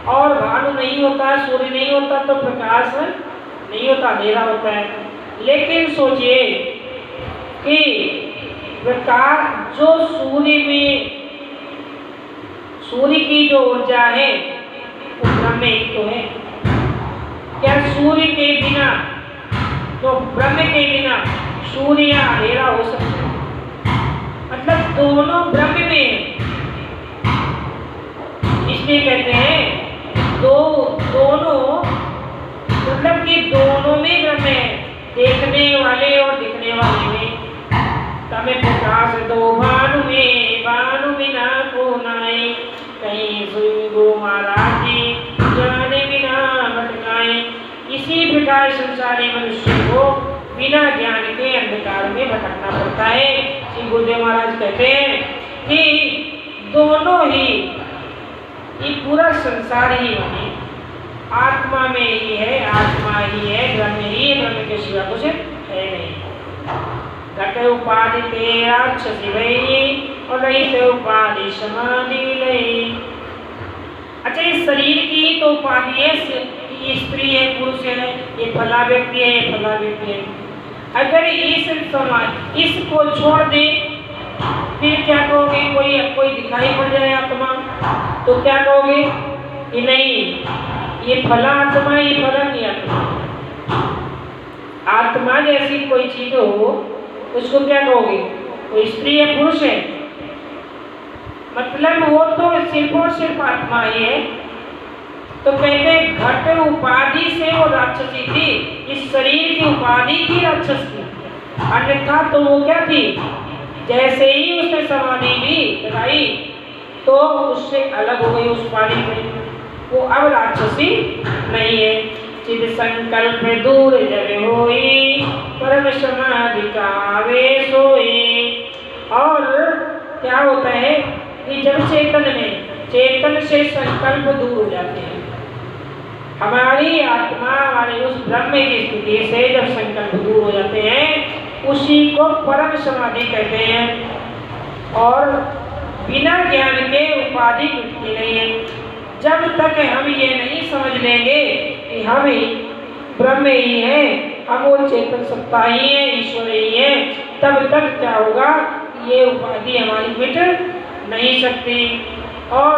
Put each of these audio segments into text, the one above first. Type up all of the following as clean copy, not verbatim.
और भानु नहीं होता, सूर्य नहीं होता तो प्रकाश नहीं होता, अंधेरा होता है। लेकिन सोचिए कि प्रकाश जो सूर्य में, सूर्य की जो ऊर्जा है वो ब्रह्म ही तो है। क्या सूर्य के बिना, तो ब्रह्म के बिना सूर्य या अंधेरा हो सकता है? मतलब दोनों ब्रह्म में, इसलिए कहते हैं दोनों, मतलब कि दोनों में ब्रह्म है, देखने वाले और दिखने वाले में। तमे प्रकाश दो भानु में, भानु बिना को नाई, कहीं सुई गो महाराज जी जाने बिना भटकाए। इसी प्रकार संसारी मनुष्य को बिना ज्ञान के अंधकार में भटकना पड़ता है। श्री गुरुदेव महाराज कहते हैं कि दोनों ही, ये पूरा संसार ही बने, आत्मा में ही है, आत्मा ही है, ब्रह्म ही है, ब्रह्म के सिवा कुछ है नहीं। घट उपाधि ते राक्षसी भई और रहित उपाधि समाधि लई। अच्छा, इस शरीर की तो उपाधि है, ये स्त्री है, पुरुष है, ये फला व्यक्ति है, ये फला व्यक्ति है। अगर इसको छोड़ दे फिर क्या कहोगे? कोई दिखाई पड़ जाए आत्मा तो क्या कहोगे कि नहीं ये फला आत्मा है, ये फला की आत्मा। आत्मा जैसी कोई चीज हो उसको क्या कहोगे? कोई स्त्री है, पुरुष है, मतलब वो तो सिर्फ और सिर्फ आत्मा ही है। तो कहते घट उपाधि से वो राक्षसी थी, इस शरीर की उपाधि थी राक्षस की, अन्यथा तो वो क्या थी? जैसे ही उसने समाधि भी लगाई तो उससे अलग हो गई उस पानी में, वो अब राक्षसी नहीं है। चिद संकल्प दूर जब होई, परम समाधि का आवेश होई। और क्या होता है कि जब चेतन से संकल्प दूर हो जाते हैं, हमारी आत्मा हमारे उस ब्रह्म की स्थिति से जब संकल्प दूर हो जाते हैं, उसी को परम समाधि कहते हैं। और बिना ज्ञान के उपाधि मिटती नहीं है। जब तक हम ये नहीं समझ लेंगे कि हम ही ब्रह्म ही है, हम वो चेतन सत्ता ही है, ईश्वर ही है, तब तक क्या होगा? ये उपाधि हमारी मिट नहीं सकती। और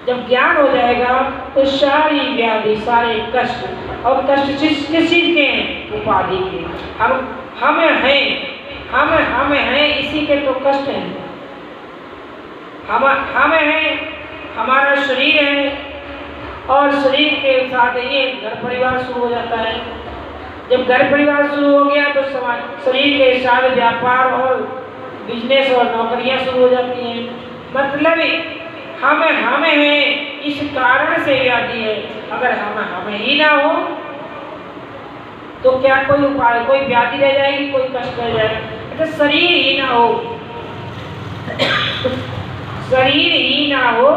जब ज्ञान हो जाएगा तो सारी व्याधि, सारे कष्ट, और कष्ट किस चीज के हैं? उपाधि के। हम हैं, इसी के तो कष्ट हैं। हम हैं, हमारा शरीर है, और शरीर के साथ ये घर परिवार शुरू हो जाता है। जब घर परिवार शुरू हो गया तो शरीर के साथ व्यापार और बिजनेस और नौकरियां शुरू हो जाती हैं। मतलब हम हैं, इस कारण से व्याधि है। अगर हम ही ना हो तो क्या कोई उपाय, कोई व्याधि रह जाएगी, कोई कष्ट रह जाएगा? तो शरीर ही ना हो, शरीर ही ना हो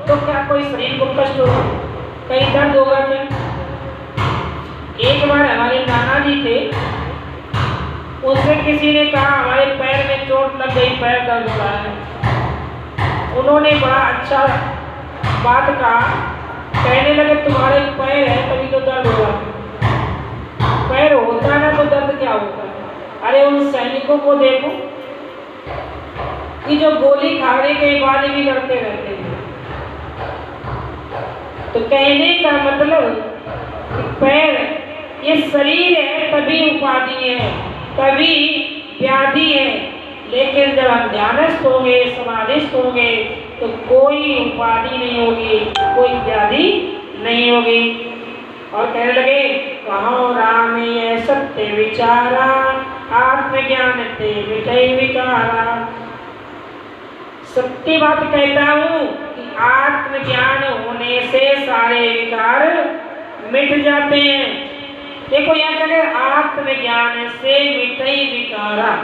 तो क्या कोई शरीर को कष्ट होगा? कहीं दर्द होगा क्या? एक बार हमारे नाना जी थे, उनसे किसी ने कहा हमारे पैर में चोट लग गई, पैर दर्द हो रहा है। उन्होंने बड़ा अच्छा बात कहा, कहने लगे तुम्हारे पैर है तभी तो दर्द हो रहा है, पैर होता ना तो दर्द क्या होता है? अरे उन सैनिकों को देखो कि जो गोली खाने के बाद भी लड़ते रहते हैं। तो कहने का मतलब पैर, ये शरीर है तभी उपाधि है, तभी व्याधि है। लेकिन जब हम ध्यानस्थ होंगे, समाधिस्थ होंगे तो कोई उपाधि नहीं होगी, कोई व्याधि नहीं होगी। और कहने लगे कहो राम ये सत्य विचारा, आत्मज्ञान ते विजय विकारा। सत्य बात कहता हूँ कि आत्मज्ञान होने से सारे विकार मिट जाते हैं। देखो यहाँ कहते आत्मज्ञान से मिटई विकारा,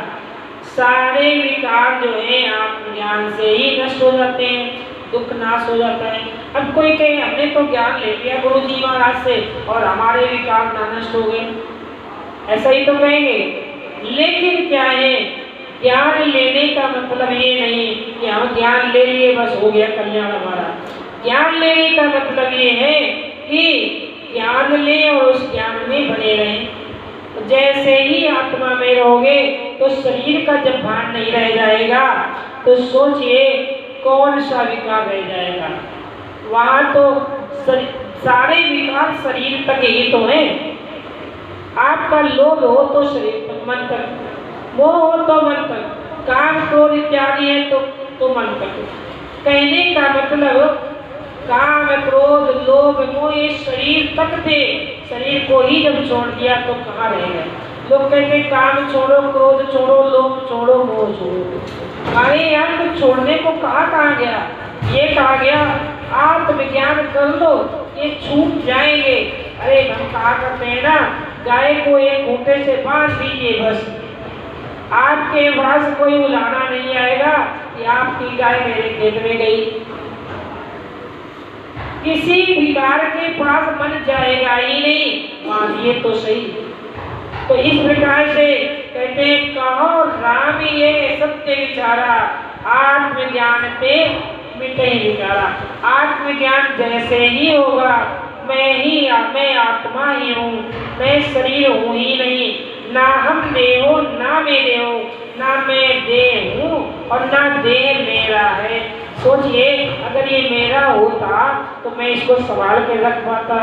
सारे विकार जो है आत्मज्ञान से ही नष्ट हो जाते हैं, दुख नाश हो जाता है। अब कोई कहे हमने तो ज्ञान ले लिया गुरु जी महाराज से और हमारे विकार ना नष्ट हो गए, ऐसा ही तो कहेंगे। लेकिन क्या है, ज्ञान लेने का मतलब ये नहीं कि हम ज्ञान ले लिए बस हो गया कल्याण हमारा। ज्ञान लेने का मतलब ये है कि ज्ञान लें और उस ज्ञान में बने रहें। जैसे ही आत्मा में रहोगे तो शरीर का जब भान नहीं रह जाएगा तो सोचिए कौन सा विकार रह जाएगा। वहां तो सारे विकार शरीर तक ही तो है। आपका लोभ हो तो शरीर तक, मन तक, मोह हो तो मन तक, काम क्रोध इत्यादि है तो मन तक। कहने का मतलब काम क्रोध लोभ मोह ये शरीर तक थे, शरीर को ही जब छोड़ दिया तो कहाँ रह गए। लोग कहते काम छोड़ो, क्रोध छोड़ो, लोभ छोड़ो, मोह छोड़ो। अरे यार तो छोड़ने को कहाँ गया? ये कहा गया आत्मज्ञान कर लो, ये छूट जाएंगे। अरे हम कहा करते हैं ना, गाय को एक खूंटे से बांध दीजिए बस, आपके पास कोई बुलाना नहीं आएगा कि आपकी गाय मेरे खेत में गई। किसी विकार के पास मन जाएगा ही नहीं, मानिए तो सही। तो इस प्रकार से कहते कहो राम ये सत्य विचारा, आत्मज्ञान पे मिटे विचारा। आत्मज्ञान जैसे ही होगा मैं आत्मा ही हूँ, मैं शरीर हूँ ही नहीं, ना हम देह हो ना मैं देह हो, ना मैं देह हूँ और ना देह मेरा है। सोचिए अगर ये मेरा होता तो मैं इसको संभाल के रख पाता,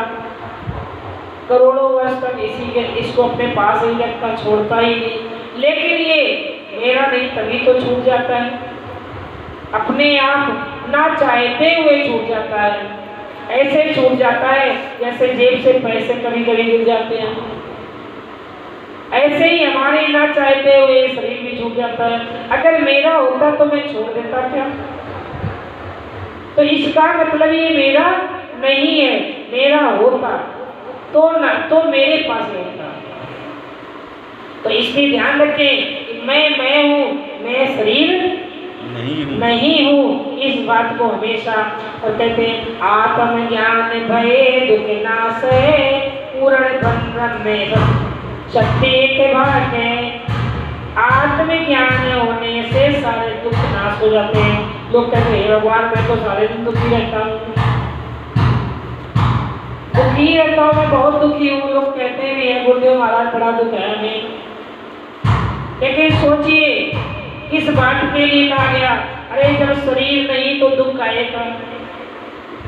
करोड़ों वर्ष तक इसको अपने पास ही रखता, छोड़ता ही नहीं। लेकिन ये मेरा नहीं तभी तो छूट जाता है, अपने आप ना चाहते हुए छूट जाता है। ऐसे छूट जाता है जैसे जेब से पैसे कभी कभी गिर जाते हैं, ऐसे ही हमारे ना चाहते हुए शरीर भी छूट जाता है। अगर मेरा होता तो मैं छोड़ देता क्या? तो इसका मतलब ये मेरा नहीं है, मेरा होता तो ना तो मेरे पास होता। तो इसलिए ध्यान रखें कि मैं हूँ, मैं शरीर नहीं हूँ, इस बात को हमेशा। और कहते हैं आत्मज्ञान भय दुख नाशे, पूर्ण ब्रह्म में शक्ति के भागे। आत्मज्ञान होने से सारे दुख नाश हो जाते हैं। लोग कहते हैं भगवान मैं तो सारे दिन दुखी रहता हूँ, दुखी रहता हूँ, मैं बहुत दुखी हूँ। लोग कहते भी हैं गुरुदेव महाराज बड़ा दुख है हमें। लेकिन सोचिए इस बात के लिए कहा गया, अरे जब शरीर नहीं तो दुख आएगा।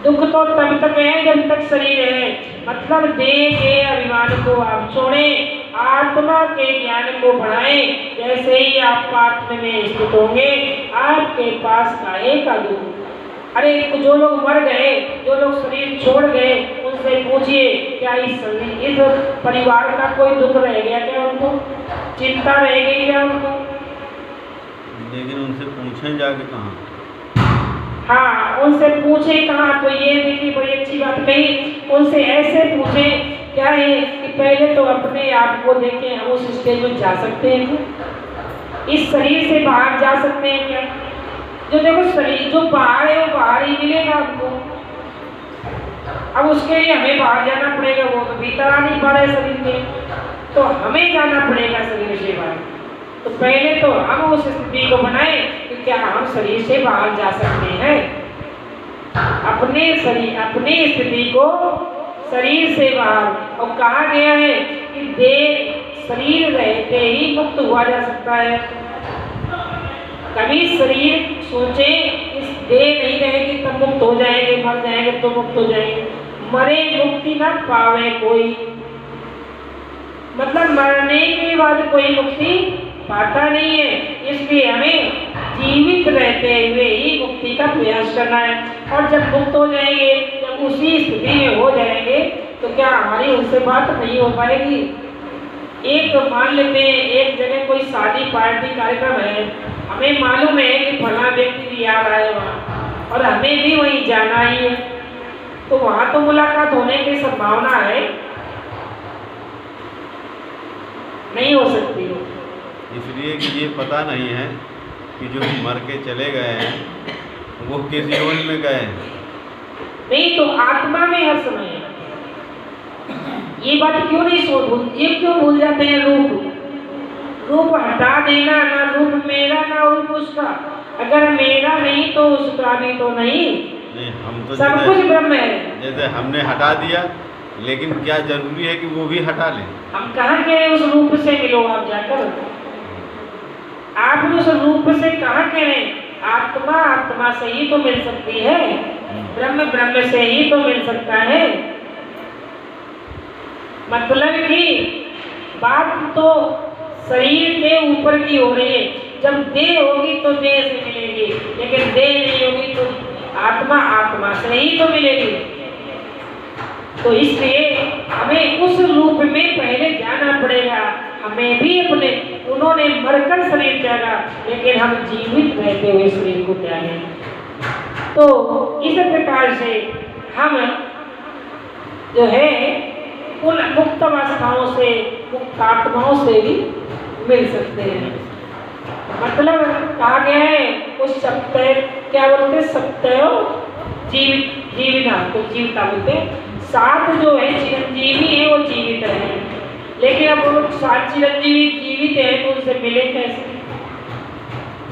दुख तो तब तक है जब तक शरीर है। मतलब देह के अभिमान को आप छोड़ें, आत्मा के ज्ञान को बढ़ाएं। जैसे ही आप आत्मा में स्थित होंगे आपके पास काहे का दुख। अरे जो लोग मर गए, जो लोग शरीर छोड़ गए, उनसे पूछिए क्या इस परिवार का कोई दुख रह गया क्या? उनको चिंता रह गई क्या उनको? लेकिन उनसे पूछें जाके कहाँ? हाँ उनसे पूछे कहाँ? तो ये देखिए बड़ी अच्छी बात कही। उनसे ऐसे पूछे क्या है कि पहले तो अपने आप को देखें, हम उस स्टेज में जा सकते हैं क्या? इस शरीर से बाहर जा सकते हैं क्या? जो देखो शरीर जो बाहर है वो बाहर ही मिलेगा हमको। अब उसके लिए हमें बाहर जाना पड़ेगा, वो तो भीतर आ नहीं पा रहा है शरीर में, तो हमें जाना पड़ेगा शरीर से बाहर। तो पहले तो हम उस स्थिति को बनाए कि क्या हम शरीर से बाहर जा सकते हैं। अपने स्थिति को शरीर से बाहर। और कहा गया है कि देह शरीर रहते ही मुक्त हुआ जा सकता है। कभी शरीर सोचे इस देह नहीं रहेगी तब मुक्त हो जाएंगे, मर जाएंगे तो मुक्त हो जाएंगे। मरे मुक्ति न पावे कोई, मतलब मरने के बाद कोई मुक्ति पाता नहीं है। इसलिए हमें जीवित रहते हुए ही मुक्ति का प्रयास करना है। और जब मुक्त हो जाएंगे, जब उसी स्थिति में हो जाएंगे तो क्या हमारी उनसे बात नहीं हो पाएगी? एक मान लेते हैं एक जगह कोई शादी पार्टी कार्यक्रम है, हमें मालूम है कि फला व्यक्ति भी आ रहा है वहाँ और हमें भी वहीं जाना ही है, तो वहाँ तो मुलाकात होने की संभावना है नहीं हो सकती है। इसलिए कि ये पता नहीं है कि जो मर के चले गए हैं वो किस योनि में गए। नहीं तो आत्मा में हर समय है। ये बात क्यों नहीं ये क्यों भूल जाते हैं? रूप हटा देना, ना रूप मेरा ना रूप उसका। अगर मेरा नहीं तो उसका भी तो नहीं। नहीं, हम तो सब कुछ ब्रह्म है। जैसे हमने हटा दिया, लेकिन क्या जरूरी है कि वो भी हटा लें? हम कहाँ कह रहे उस रूप से मिलो आप जाकर, आप उस रूप से कहाँ कह रहे? आत्मा आत्मा से ही तो मिल सकती है, ब्रह्म ब्रह्म से ही तो मिल सकता है। मतलब कि बात तो शरीर के ऊपर की हो रही है। जब देह होगी तो देह से मिलेगी, लेकिन देह नहीं होगी तो आत्मा आत्मा से ही तो मिलेगी। तो इसलिए हमें उस रूप में पहले जाना पड़ेगा। हमें भी अपने, उन्होंने मरकर शरीर त्यागा, लेकिन हम जीवित रहते हुए शरीर को त्यागे। तो इस प्रकार से हम जो है उन मुक्त अवस्थाओं से, मुक्त आत्माओं से भी मिल सकते हैं। मतलब कहा गया है उस सप्ताह, क्या बोलते, सप्ताह जीविता, तो जीविता बोलते हैं। सात जो है चिरंजीवी है वो जीवित है, लेकिन अब वो सात चिरंजीवी जीवित है तो उनसे मिले कैसे?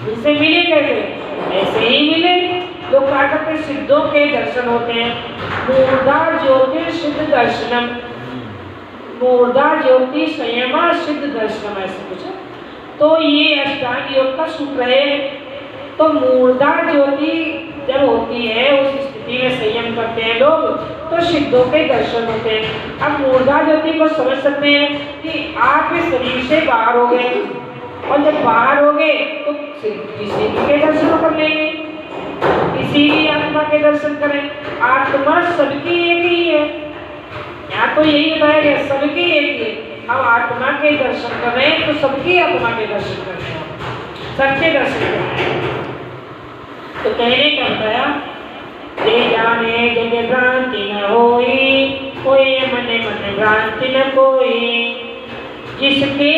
उनसे मिले कैसे? ऐसे ही मिले। लोग कहा करते सिद्धों के दर्शन होते हैं। मूर्धा ज्योति सिद्ध दर्शनम, मूर्धा ज्योति संयमा सिद्ध दर्शनम, ऐसे कुछ। तो ये अष्टांग योग का सूत्र है। तो मूर्धा ज्योति जब होती है, उस स्थिति में संयम करते हैं लोग, तो सिद्धों के दर्शन होते हैं। अब मूर्धा ज्योति को समझ सकते हैं कि आप इस शरीर से बाहर हो गए, और जब बाहर हो गए तो किसी के दर्शन कर लेंगे, किसी भी आत्मा के दर्शन करें। आत्मा सबकी एक ही है, यहाँ तो यही बताया गया, सबकी एक ही। अब आत्मा के दर्शन कर रहे हैं तो सबकी आत्मा के दर्शन कर रहे हैं, सबके दर्शन कर रहे हैं। तो कहने का बताया, जे जाने जग भ्रांति न होई, कोई मन मन भ्रांति न कोई, जिसके